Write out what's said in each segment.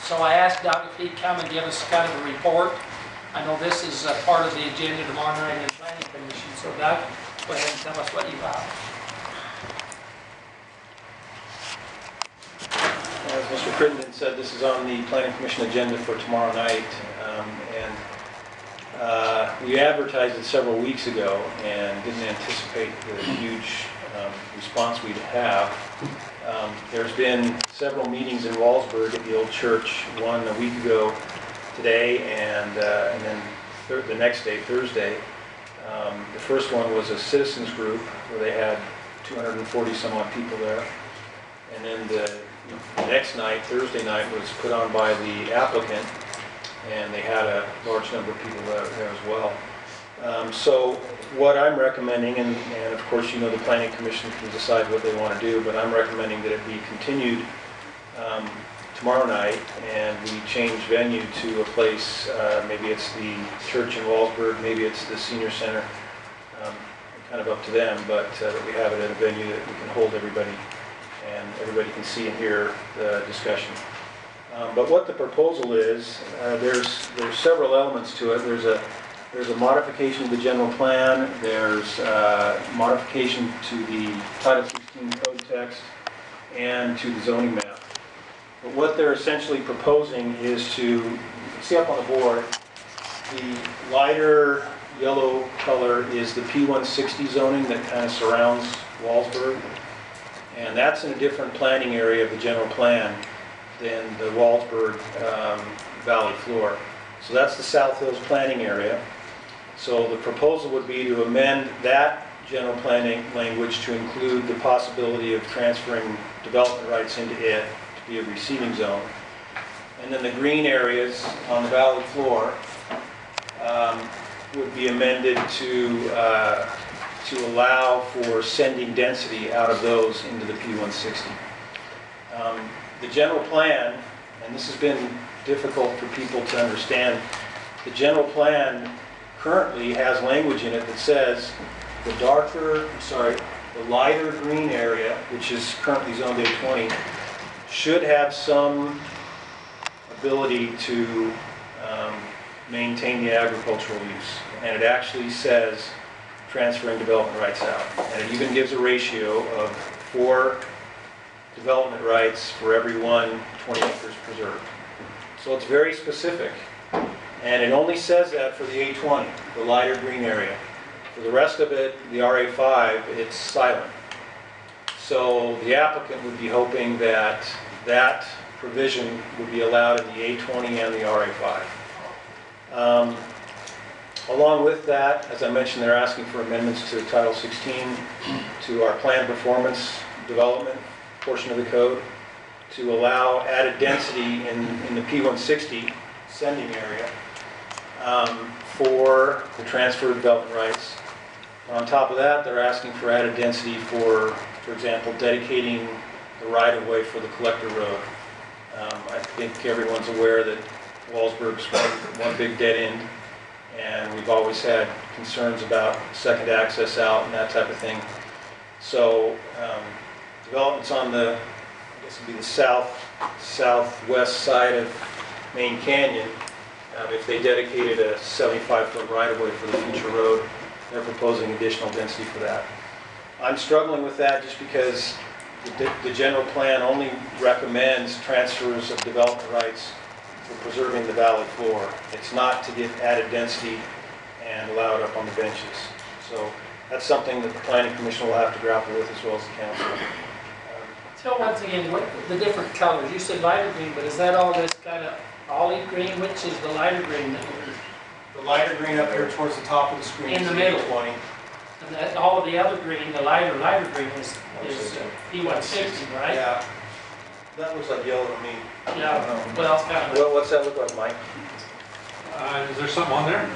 So I asked Doug if he'd come and give us kind of a report. I know this is part of the agenda tomorrow night in the Planning Commission. So Doug, go ahead and tell us what you got. As Mr. Crittenden said, this is on the Planning Commission agenda for tomorrow night. We advertised it several weeks ago and didn't anticipate the huge response we'd have. There's been several meetings in Wallsburg at the old church, one a week ago today, and then the next day, Thursday. The first one was a citizens group where they had 240 some odd people there. And then the next night, Thursday night, was put on by the applicant, and they had a large number of people there as well. So what I'm recommending, and of course you know the Planning Commission can decide what they want to do, but I'm recommending that it be continued tomorrow night, and we change venue to a place, maybe it's the church in Wallsburg, maybe it's the senior center, kind of up to them, but that we have it at a venue that we can hold everybody, and everybody can see and hear the discussion. But what the proposal is, there's several elements to it. There's a modification of the general plan. There's modification to the Title 16 code text and to the zoning map. But what they're essentially proposing is to, you can see up on the board, the lighter yellow color is the P160 zoning that kind of surrounds Wallsburg. And that's in a different planning area of the general plan than the Wallsburg Valley floor. So that's the South Hills planning area. So the proposal would be to amend that general planning language to include the possibility of transferring development rights into it to be a receiving zone. And then the green areas on the valley floor would be amended to allow for sending density out of those into the P160. The general plan, and this has been difficult for people to understand, the general plan currently has language in it that says the lighter green area, which is currently zoned A20, should have some ability to maintain the agricultural use. And it actually says transferring development rights out. And it even gives a ratio of 4 development rights for every 20 acres preserved. So it's very specific. And it only says that for the A20, the lighter green area. For the rest of it, the RA5, it's silent. So the applicant would be hoping that that provision would be allowed in the A20 and the RA5. Along with that, as I mentioned, they're asking for amendments to Title 16, to our planned performance development portion of the code, to allow added density in the P160 sending area for the transfer of development rights. On top of that, they're asking for added density for example, dedicating the right-of-way for the collector road. I think everyone's aware that Wallsburg's one big dead end, and we've always had concerns about second access out and that type of thing. So developments on the, I guess it'd be the southwest side of Main Canyon, if they dedicated a 75-foot right-of-way for the future road, they're proposing additional density for that. I'm struggling with that just because the general plan only recommends transfers of development rights for preserving the valley floor. It's not to give added density and allow it up on the benches. So that's something that the Planning Commission will have to grapple with as well as the council. Tell once again what the different colors. You said lighter green, but is that all this kind of olive green? Which is the lighter green that we're... The lighter green up here towards the top of the screen in is the middle. 20. And that, all of the other green, the lighter green is P160, right? Yeah. That looks like yellow to me. Yeah. Well, it's kind of... Well, what's that look like, Mike? Is there something on there?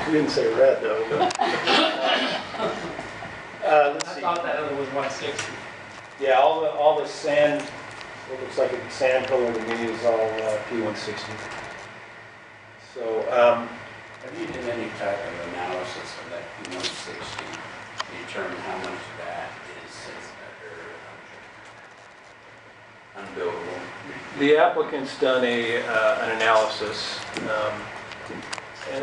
You didn't say red, though. Let's I see. thought that other was 160. Yeah, all the sand, what looks like a sand color to me is all P160. So, have you done any type of analysis of that P160 to determine how much of that is sensitive? Or, unbuildable. The applicant's done an analysis,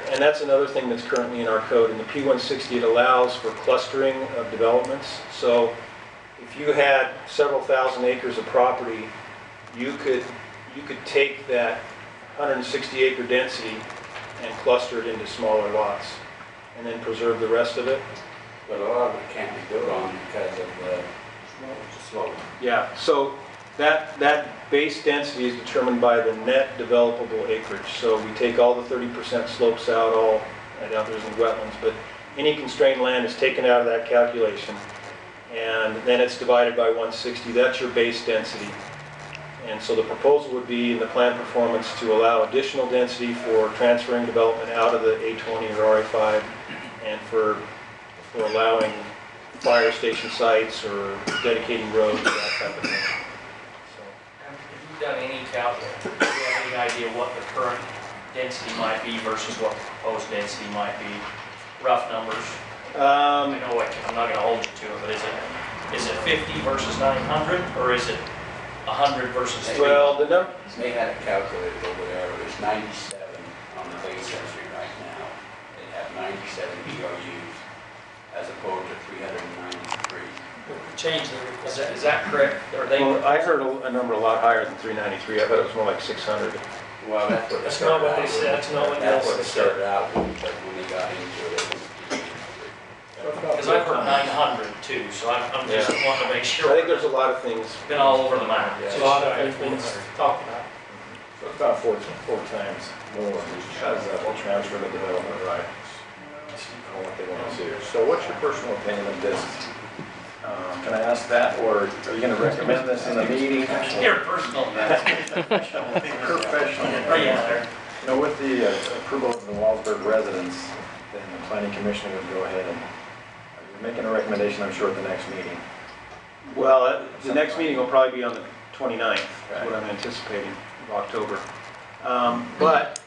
and that's another thing that's currently in our code. In the P160, it allows for clustering of developments. So if you had several thousand acres of property, you could take that 160 acre density and cluster it into smaller lots, and then preserve the rest of it. But a lot of it can't be built on because of the slope. Yeah, so that base density is determined by the net developable acreage. So we take all the 30% slopes out, I doubt there's any wetlands, but any constrained land is taken out of that calculation. And then it's divided by 160, that's your base density. And so the proposal would be in the plan performance to allow additional density for transferring development out of the A20 or RA5, and for allowing fire station sites or dedicating roads, that type of thing. Have you done any calculation? Do you have any idea what the current density might be versus what the proposed density might be? Rough numbers. I know I'm not going to hold you to it, but is it 50 versus 900, or is it 100 versus 300? Well, the number, They had it calculated over there, it was 97 on the base density right now. They have 97 BRUs as opposed to 393. Change the. Is that correct? Are they? well, I heard a number a lot higher than 393. I thought it was more like 600. Well, that's what it That's not started what out they with. said, that's not what That's what they it said. started out with, but when they got into it, it was 393. Because I've heard 900 too, so I'm just Yeah. wanting to make I sure. think there's a lot of things. Been all over the map. Yeah. A lot of things talked about. So it's about four times more because we'll transfer the development rights on what they want to do. So what's your personal opinion of this? Can I ask that, or are you going to recommend this in a meeting? Your personal. Professional. Oh, yeah, there. You know, with the approval of the Wallsburg residents, then the planning commission would go ahead and you're making a recommendation, I'm sure, at the next meeting. Well, the next meeting will probably be on the 29th, is what I'm anticipating, of October. But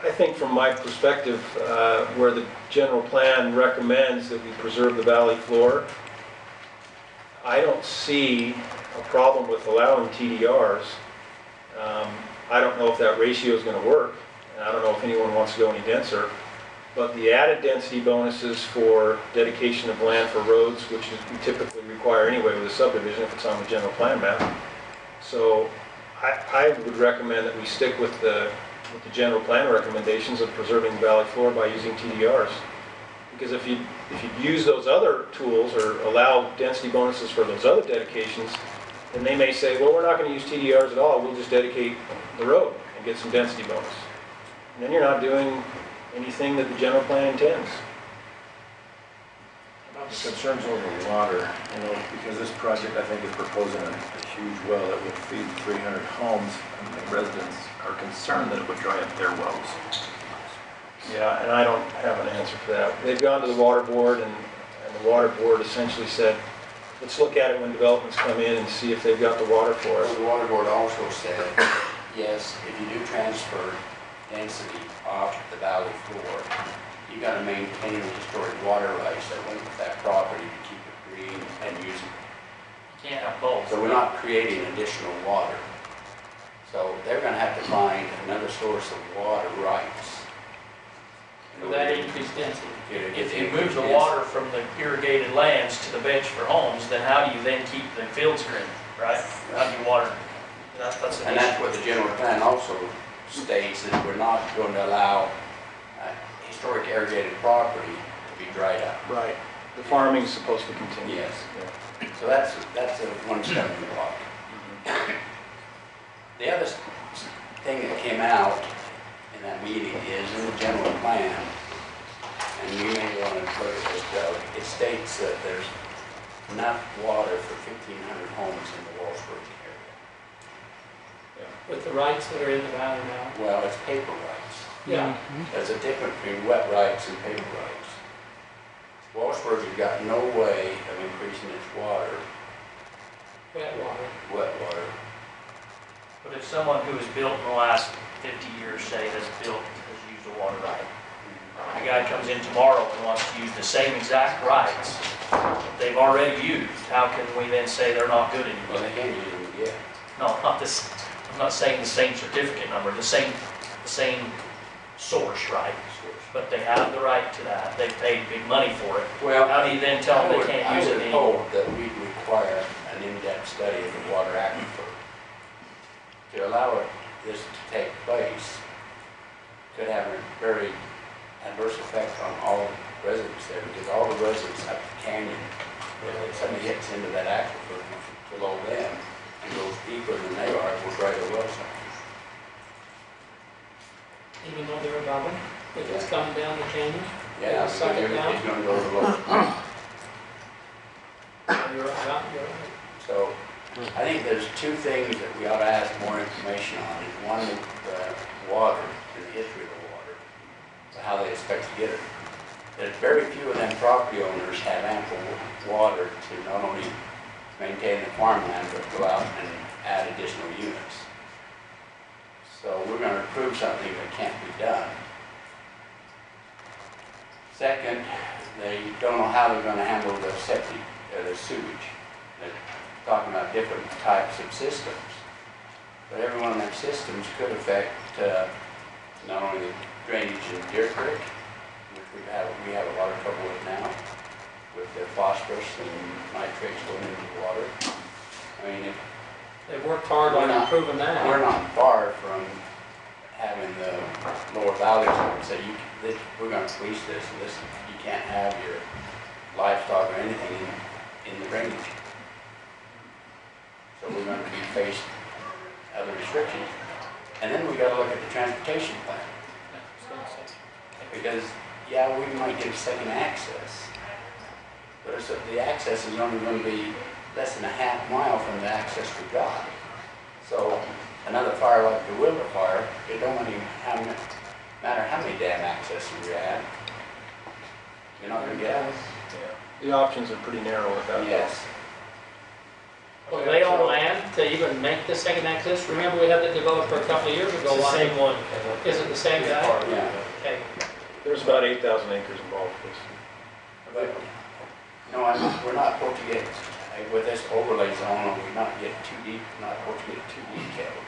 I think from my perspective, where the general plan recommends that we preserve the valley floor, I don't see a problem with allowing TDRs. I don't know if that ratio is going to work, and I don't know if anyone wants to go any denser. But the added density bonuses for dedication of land for roads, which we typically require anyway with a subdivision if it's on the general plan map. So I would recommend that we stick with the general plan recommendations of preserving the valley floor by using TDRs. Because if you use those other tools or allow density bonuses for those other dedications, then they may say, well, we're not going to use TDRs at all, we'll just dedicate the road and get some density bonus. And then you're not doing anything that the general plan intends. The concerns over water, you know, because this project, I think, is proposing a huge well that would feed 300 homes, and the residents are concerned that it would dry up their wells. Yeah, and I don't have an answer for that. They've gone to the water board, and the water board essentially said, let's look at it when developments come in and see if they've got the water for Well, it. the water board also said, yes, if you do transfer density off the valley floor, you got to maintain the historic water rights that went with that property to keep it green and usable. You can't have both. So we're not creating additional water. So they're going to have to find another source of water rights. For that increased density. If you move the water from the irrigated lands to the bench for homes, then how do you then keep the fields green, right? How do you water? That's an And that's issue. what the general plan also states, that we're not going to allow historic irrigated property to be dried up. Right. The farming's supposed to continue. Yes. Yeah. So that's a one stumbling block. The other thing that came out in that meeting is in the general plan, and you may want to look at this, Doug, it states that there's enough water for 1,500 homes in the Wallsburg area. With the rights that are in the valley now. Well, it's paper rights. Yeah. There's a difference between wet rights and paper rights. Wallsburg has got no way of increasing its water, Wet water. wet water. But if someone who has built in the last 50 years, say, has used a water right, a guy comes in tomorrow and wants to use the same exact rights, they've already used, how can we then say they're not good Well, anymore? they can't use them yet. No, not this, I'm not saying the same certificate number, the same source, right? But they have the right to that, they paid big money for it. Well, How do you then tell them they can't use it I anymore? would hope that we require an in-depth study of the water aquifer. To allow this to take place could have a very adverse effect on all residents there, because all the residents up the canyon, if somebody gets into that aquifer below them and goes deeper than they are, will right a well zone. Even though they're above them, if it's coming down the canyon. Yeah, Suck it because down. it's gonna go to the lower. You're right, you're right. So, I think there's two things that we ought to ask more information on. One is the water, and the history of the water, how they expect to get it. There's very few of them property owners have ample water to not only maintain the farmland, but go out and add additional units. So we're gonna approve something that can't be done. Second, they don't know how they're gonna handle the septic, the sewage. They're talking about different types of systems. But every one of them systems could affect not only the drainage in Deer Creek, which we have a lot of trouble with now, with the phosphorus and nitrates going into the water. I mean, They've worked hard on improving that. we're not far from having the lower valley zone say, we're gonna police this, and this, you can't have your livestock or anything in the drainage. So we're gonna be faced other restrictions. And then we gotta look at the transportation plan. Because, yeah, we might get a second access, but the access is only gonna be less than a half mile from the access we got. So another fire like the Wilbur fire, it don't really matter how many dam accesses we add, you're not gonna get it. The options are pretty narrow with that. Yes. Well, they own land to even make the second access. Remember, we had the developer a couple of years ago. It's the same one. Is it the same guy? Yeah. Okay. There's about 8,000 acres involved with this. But, no, we're not supposed to get, with this overlay zone, we're not get too deep, not supposed to get too detailed.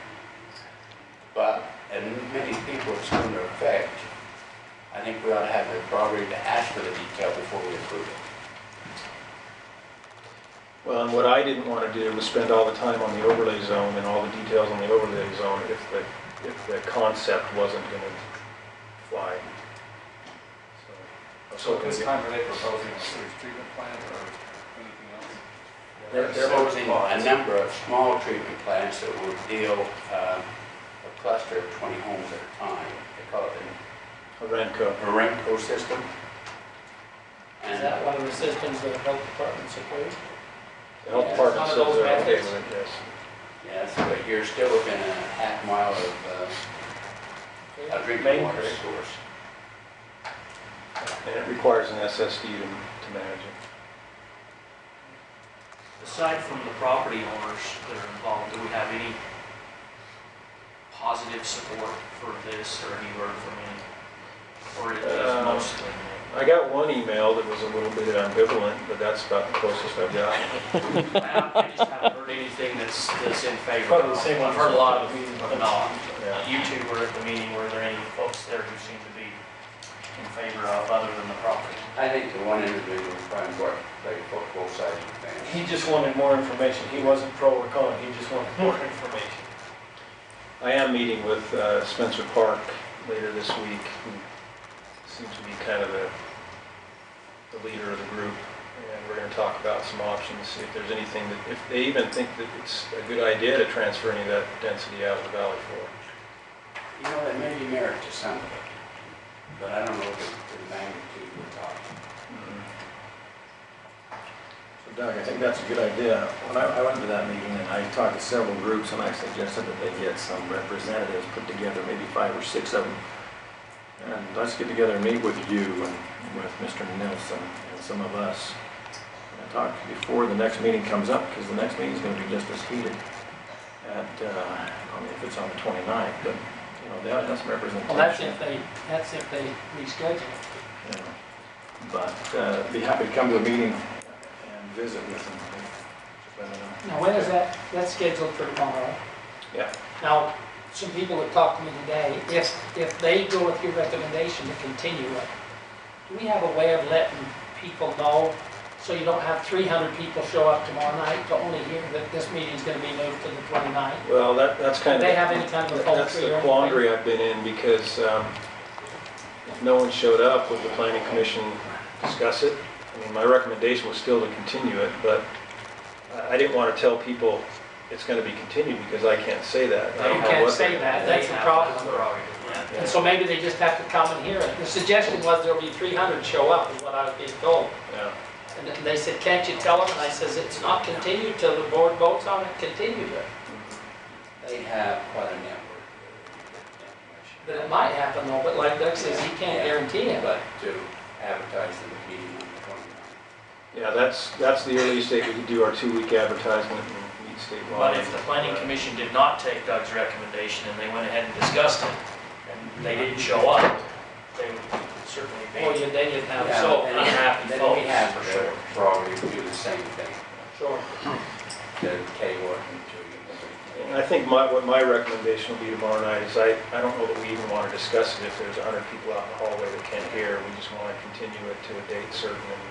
But, and many people it's going to affect, I think we ought to have the prerogative to ask for the detail before we approve it. Well, and what I didn't want to do was spend all the time on the overlay zone and all the details on the overlay zone if the concept wasn't going to fly. So at this time, are they proposing a sewage treatment plant or anything else? They're proposing a number of small treatment plants that will deal a cluster of 20 homes at a time. They call it A Renco. a Renco system. Is that one of the systems that the health department supports? The health Yeah, department it's says one of those they're okay methods. with it, yes. Yes, but you're still within a half mile of a drinking water source. And it requires an SSD to manage it. Aside from the property owners that are involved, do we have any positive support for this, or have you heard from any? Or is it mostly? I got one email that was a little bit ambivalent, but that's about the closest I've got. I just haven't heard anything that's in favor. Probably the same I've ones heard a lot of at the meeting. not. Yeah. You two were at the meeting, were there any folks there who seemed to be in favor of, other than the property? I think the one individual was trying to play both sides of the fence. He just wanted more information. He wasn't pro or con, he just wanted more information. I am meeting with Spencer Park later this week, who seems to be kind of the leader of the group, and we're going to talk about some options, see if there's anything that, if they even think that it's a good idea to transfer any of that density out of the valley floor. You know, there may be merit to some of it, but I don't know the magnitude we're talking. So Doug, I think that's a good idea. When I went to that meeting and I talked to several groups and I suggested that they get some representatives put together, maybe 5 or 6 of them. And let's get together and meet with you and with Mr. Nelson and some of us. And I talked before the next meeting comes up, because the next meeting is going to be just as heated at, I mean, if it's on the 29th, but, you know, they have some representation. Well, that's if they reschedule. Yeah. But be happy to come to a meeting and visit with them. Let me know. Now, when is that's scheduled for tomorrow? Yeah. Now, some people have talked to me today, if they go with your recommendation to continue it, do we have a way of letting people know, so you don't have 300 people show up tomorrow night to only hear that this meeting's gonna be moved to the 29th? Well, that's kind Do of. they have any kind of a phone That's tree or the anything? quandary I've been in, because if no one showed up, would the planning commission discuss it? I mean, my recommendation was still to continue it, but I didn't want to tell people it's going to be continued, because I can't say that. I You don't know can't what say they- that, that's the problem. And so maybe they just have to come and hear it. The suggestion was there'll be 300 show up, is what I was being told. Yeah. And then they said, can't you tell them? And I says, it's not continued till the board votes on it, continue it. They have quite a network. But it might happen though, but like Doug says, he can't guarantee it. But to advertise the meeting on the 29th. Yeah, that's the earliest date we could do our 2-week advertisement and meet state law. But if the planning commission did not take Doug's recommendation and they went ahead and discussed it, and they didn't show up, they would certainly be. Or they didn't have, Yeah, so, then- unhappy Then folks, we have for the sure. prerogative to do the same thing, sure. to table it until you. And I think what my recommendation will be tomorrow night is, I don't know that we even want to discuss it if there's 100 people out in the hallway that can't hear. We just want to continue it to a date certain and.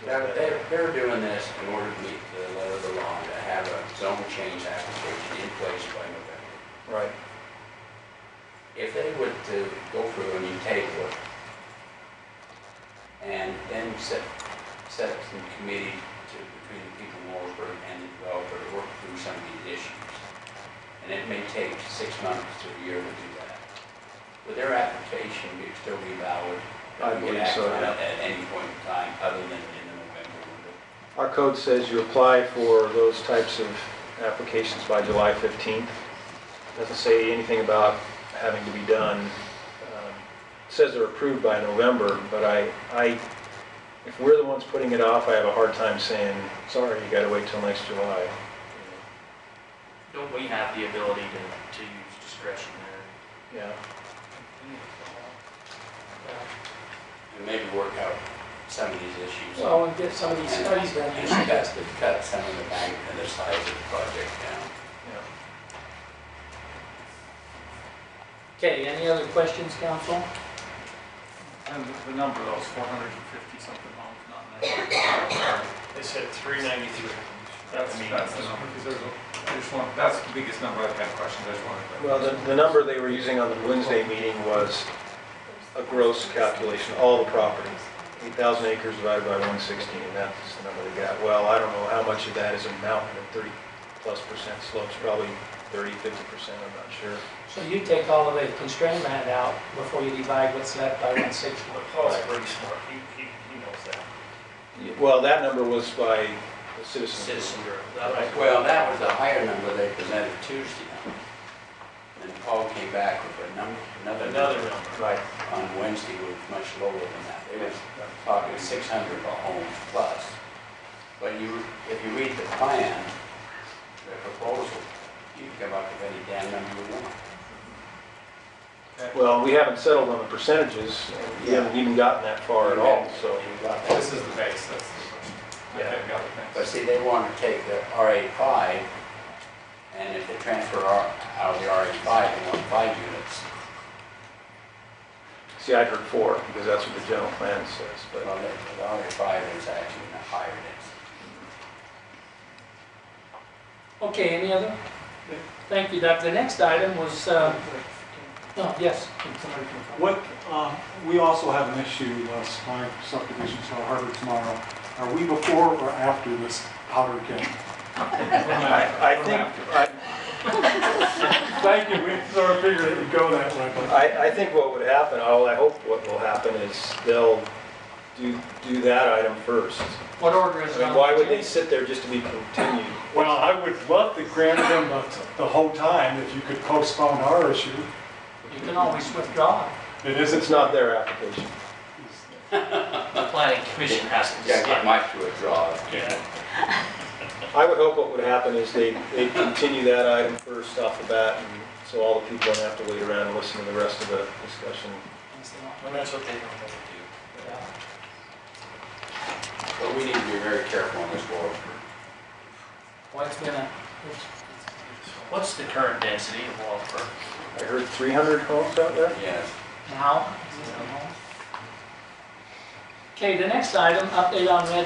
They're doing this in order to meet the letter of the law, to have a zone change application in place by November. Right. If they were to go through and you table it, and then set up some committee between the people in Wallsburg and the developer to work through some of these issues, and it may take 6 months to a year to do that, would their application still be valid? I You could believe act so, on yeah. it at any point in time, other than in the November window. Our code says you apply for those types of applications by July 15th. Doesn't say anything about having to be done. It says they're approved by November, but if we're the ones putting it off, I have a hard time saying, sorry, you gotta wait till next July. Don't we have the ability to use discretion there? Yeah. And maybe work out some of these issues. Well, and get some of these studies done. And cut some of the bank and the size of the project down. Okay, any other questions, council? And the number, those 450 something homes, not necessarily. They said 393. That's the number, because that's the biggest number I've had questions, I just wanted to. Well, the number they were using on the Wednesday meeting was a gross calculation, all the property. 8,000 acres divided by 160, and that's the number they got. Well, I don't know how much of that is a mountain at 30+% slopes, probably 30, 50%, I'm not sure. So you take all of the constrained land out before you divide what's left by 160. Paul's pretty smart, he knows that. Well, that number was by the citizens. Citizen group, that was. Well, that was the higher number they presented Tuesday night. And Paul came back with another Another number number. Right. on Wednesday was much lower than that. It was talking 600 homes plus. But if you read the plan, the proposal, you can come up with any damn number you want. Well, we haven't settled on the percentages, and we haven't even gotten that far at all, so. You got that. This is the base, that's the question. Yeah. Okay, got it, But thanks. see, they want to take the RA5, and if they transfer out of the RA5, they want 5 units. See, I'd heard 4, because that's what the general plan says, but. Well, the RA5 is actually a higher density. Okay, any other? Thank you, Doug. The next item was, yes. What, we also have an issue, my subdivision, so Harbor tomorrow. Are we before or after this powder keg? I think, Thank you, we sort of figured it would go that way, but I think what would happen, I hope what will happen is they'll do that item first. What order is I it mean, on? why would they sit there just to be continued? well, I would love to grant them the whole time if you could postpone our issue. You can always withdraw. It It's isn't, not their application. The planning commission has to Yeah, get decide. Mike to withdraw. Yeah. I would hope what would happen is they'd continue that item first off the bat, and so all the people don't have to wait around and listen to the rest of the discussion. Well, that's what they normally do. But we need to be very careful on this Wallsburg. Well, it's been a, What's the current density of Wallsburg? I heard 300 homes out there? Yes. now, existing homes. Okay, the next item, update on red